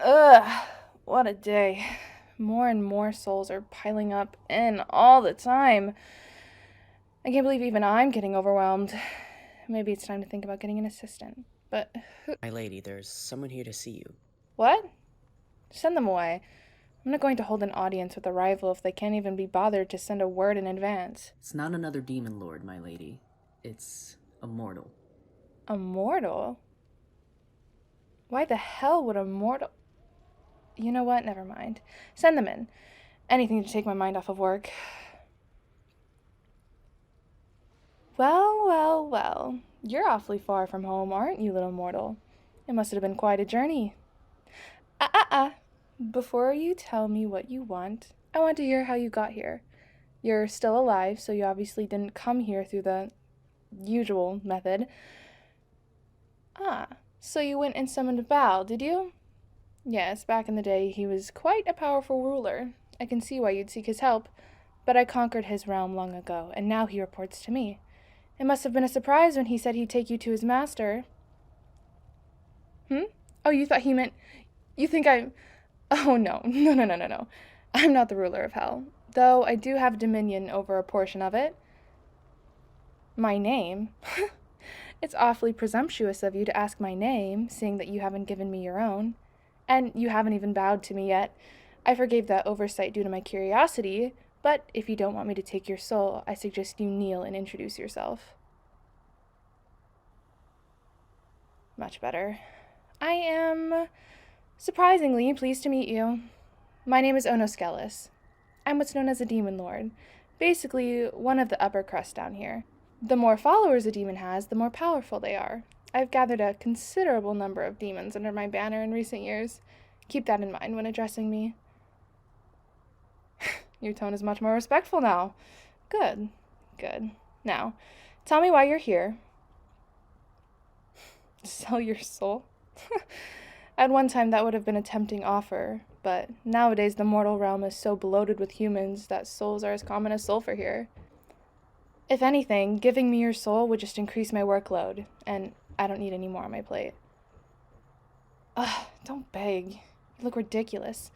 Ugh, what a day. More and more souls are piling up in all the time. I can't believe even I'm getting overwhelmed. Maybe it's time to think about getting an assistant. But My lady, there's someone here to see you. what? Send them away. I'm not going to hold an audience with a rival if they can't even be bothered to send a word in advance. It's not another demon lord, my lady. It's a mortal. A mortal? Why the hell would a mortal... You know what? Never mind. Send them in. Anything to take my mind off of work. Well. You're awfully far from home, aren't you, little mortal? It must have been quite a journey. Before you tell me what you want, I want to hear how you got here. You're still alive, so you obviously didn't come here through the usual method. So you went and summoned Baal, did you? Yes, back in the day he was quite a powerful ruler. I can see why you'd seek his help, but I conquered his realm long ago, and now he reports to me. It must have been a surprise when he said he'd take you to his master. Oh, you thought he meant... You think I'm... Oh, no. No. I'm not the ruler of hell, though I do have dominion over a portion of it. My name? It's awfully presumptuous of you to ask my name, seeing that you haven't given me your own. And you haven't even bowed to me yet. I forgave that oversight due to my curiosity, but if you don't want me to take your soul, I suggest you kneel and introduce yourself. Much better. I am surprisingly pleased to meet you. My name is noceurASMR. I'm what's known as a demon lord, basically one of the upper crust down here. The more followers a demon has, the more powerful they are. I've gathered a considerable number of demons under my banner in recent years. Keep that in mind when addressing me. Your tone is much more respectful now. Good. Now, tell me why you're here. Sell your soul? At one time that would have been a tempting offer, but nowadays the mortal realm is so bloated with humans that souls are as common as sulfur here. If anything, giving me your soul would just increase my workload, and I don't need any more on my plate. Ugh, don't beg. You look ridiculous.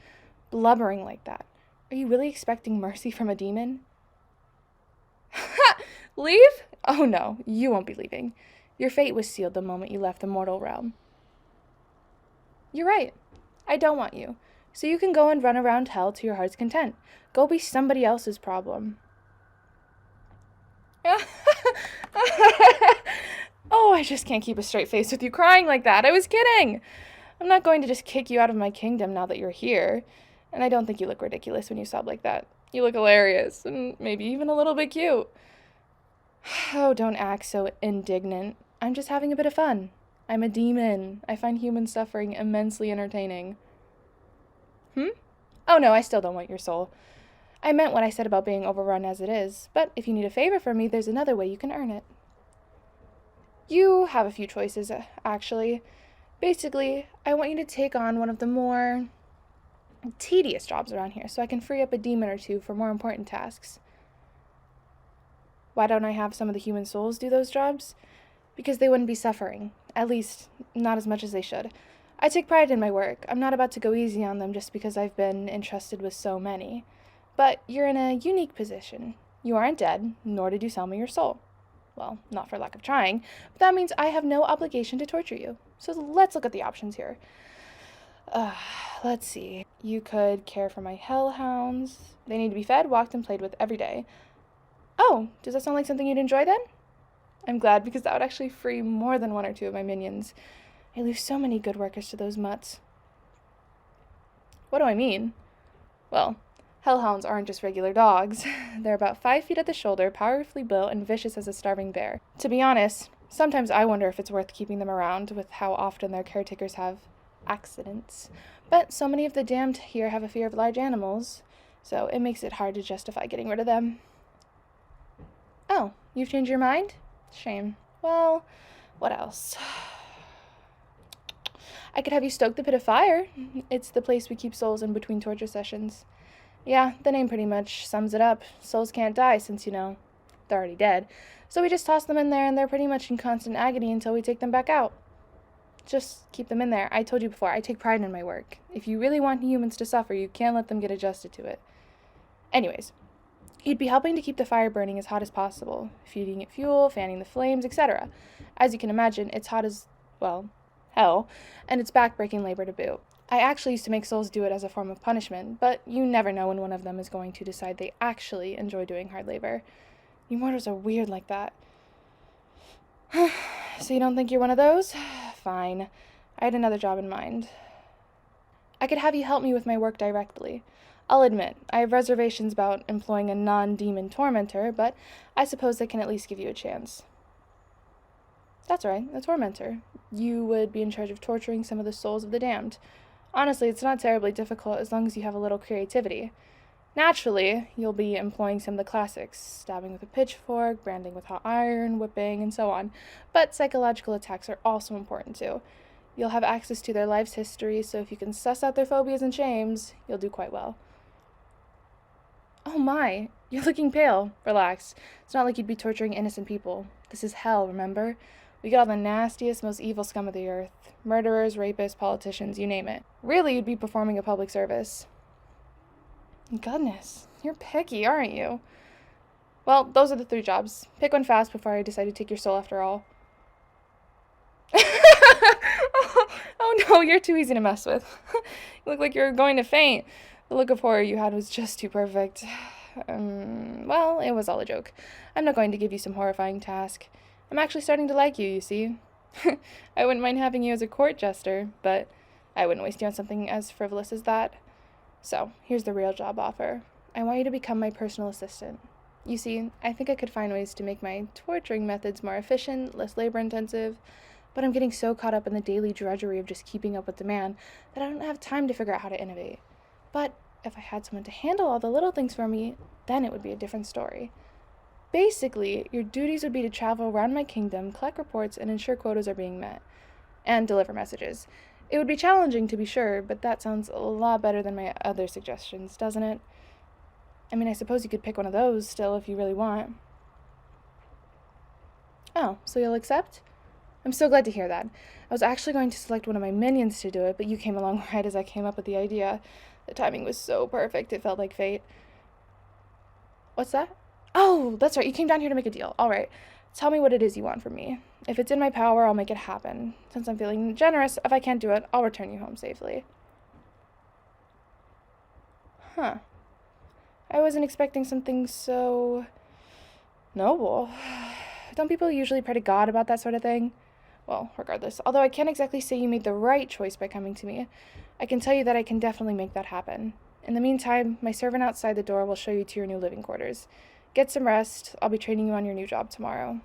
Blubbering like that. Are you really expecting mercy from a demon? Leave? Oh no, you won't be leaving. Your fate was sealed the moment you left the mortal realm. You're right. I don't want you. So you can go and run around hell to your heart's content. Go be somebody else's problem. Oh, I just can't keep a straight face with you crying like that. I was kidding. I'm not going to just kick you out of my kingdom now that you're here. And I don't think you look ridiculous when you sob like that. You look hilarious, and maybe even a little bit cute. Oh, don't act so indignant. I'm just having a bit of fun. I'm a demon. I find human suffering immensely entertaining. Oh no, I still don't want your soul. I meant what I said about being overrun as it is, but if you need a favor from me, there's another way you can earn it. You have a few choices, actually. Basically, I want you to take on one of the more tedious jobs around here so I can free up a demon or two for more important tasks. Why don't I have some of the human souls do those jobs? Because they wouldn't be suffering. At least, not as much as they should. I take pride in my work. I'm not about to go easy on them just because I've been entrusted with so many. But you're in a unique position. You aren't dead, nor did you sell me your soul. Well, not for lack of trying, but that means I have no obligation to torture you. So let's look at the options here. Let's see. You could care for my hellhounds. They need to be fed, walked, and played with every day. Oh, does that sound like something you'd enjoy then? I'm glad, because that would actually free more than one or two of my minions. I lose so many good workers to those mutts. What do I mean? Well, hellhounds aren't just regular dogs. They're about 5 feet at the shoulder, powerfully built, and vicious as a starving bear. To be honest, sometimes I wonder if it's worth keeping them around with how often their caretakers have accidents. But so many of the damned here have a fear of large animals, so it makes it hard to justify getting rid of them. Oh, you've changed your mind? Shame. Well, what else? I could have you stoke the pit of fire. It's the place we keep souls in between torture sessions. Yeah, the name pretty much sums it up. Souls can't die since, they're already dead. So we just toss them in there and they're pretty much in constant agony until we take them back out. just keep them in there. I told you before, I take pride in my work. If you really want humans to suffer, you can't let them get adjusted to it. Anyways, you'd be helping to keep the fire burning as hot as possible, feeding it fuel, fanning the flames, etc. As you can imagine, it's hot as, well, hell, and it's backbreaking labor to boot. I actually used to make souls do it as a form of punishment, but you never know when one of them is going to decide they actually enjoy doing hard labor. You mortals are weird like that. So you don't think you're one of those? Fine. I had another job in mind. I could have you help me with my work directly. I'll admit, I have reservations about employing a non-demon tormentor, but I suppose I can at least give you a chance. That's right, a tormentor. You would be in charge of torturing some of the souls of the damned. Honestly, it's not terribly difficult as long as you have a little creativity. Naturally, you'll be employing some of the classics, stabbing with a pitchfork, branding with hot iron, whipping, and so on. But psychological attacks are also important too. You'll have access to their life's history, so if you can suss out their phobias and shames, you'll do quite well. Oh my, you're looking pale. Relax. It's not like you'd be torturing innocent people. This is hell, remember? We get all the nastiest, most evil scum of the earth. Murderers, rapists, politicians, you name it. Really, you'd be performing a public service. Goodness, you're picky, aren't you? Well, those are the 3 jobs. Pick one fast before I decide to take your soul after all. Oh no, you're too easy to mess with. You look like you're going to faint. The look of horror you had was just too perfect. Well, it was all a joke. I'm not going to give you some horrifying task. I'm actually starting to like you see. I wouldn't mind having you as a court jester, but I wouldn't waste you on something as frivolous as that. So, here's the real job offer. I want you to become my personal assistant. You see, I think I could find ways to make my torturing methods more efficient, less labor-intensive, but I'm getting so caught up in the daily drudgery of just keeping up with demand that I don't have time to figure out how to innovate. But if I had someone to handle all the little things for me, then it would be a different story. Basically, your duties would be to travel around my kingdom, collect reports, and ensure quotas are being met, and deliver messages. It would be challenging, to be sure, but that sounds a lot better than my other suggestions, doesn't it? I mean, I suppose you could pick one of those still if you really want. Oh, so you'll accept? I'm so glad to hear that. I was actually going to select one of my minions to do it, but you came along right as I came up with the idea. The timing was so perfect, it felt like fate. What's that? Oh, that's right, you came down here to make a deal. All right, tell me what it is you want from me. If it's in my power, I'll make it happen. Since I'm feeling generous, if I can't do it, I'll return you home safely. Huh. I wasn't expecting something so noble. Don't people usually pray to God about that sort of thing? Well, regardless, although I can't exactly say you made the right choice by coming to me, I can tell you that I can definitely make that happen. In the meantime, my servant outside the door will show you to your new living quarters. Get some rest. I'll be training you on your new job tomorrow.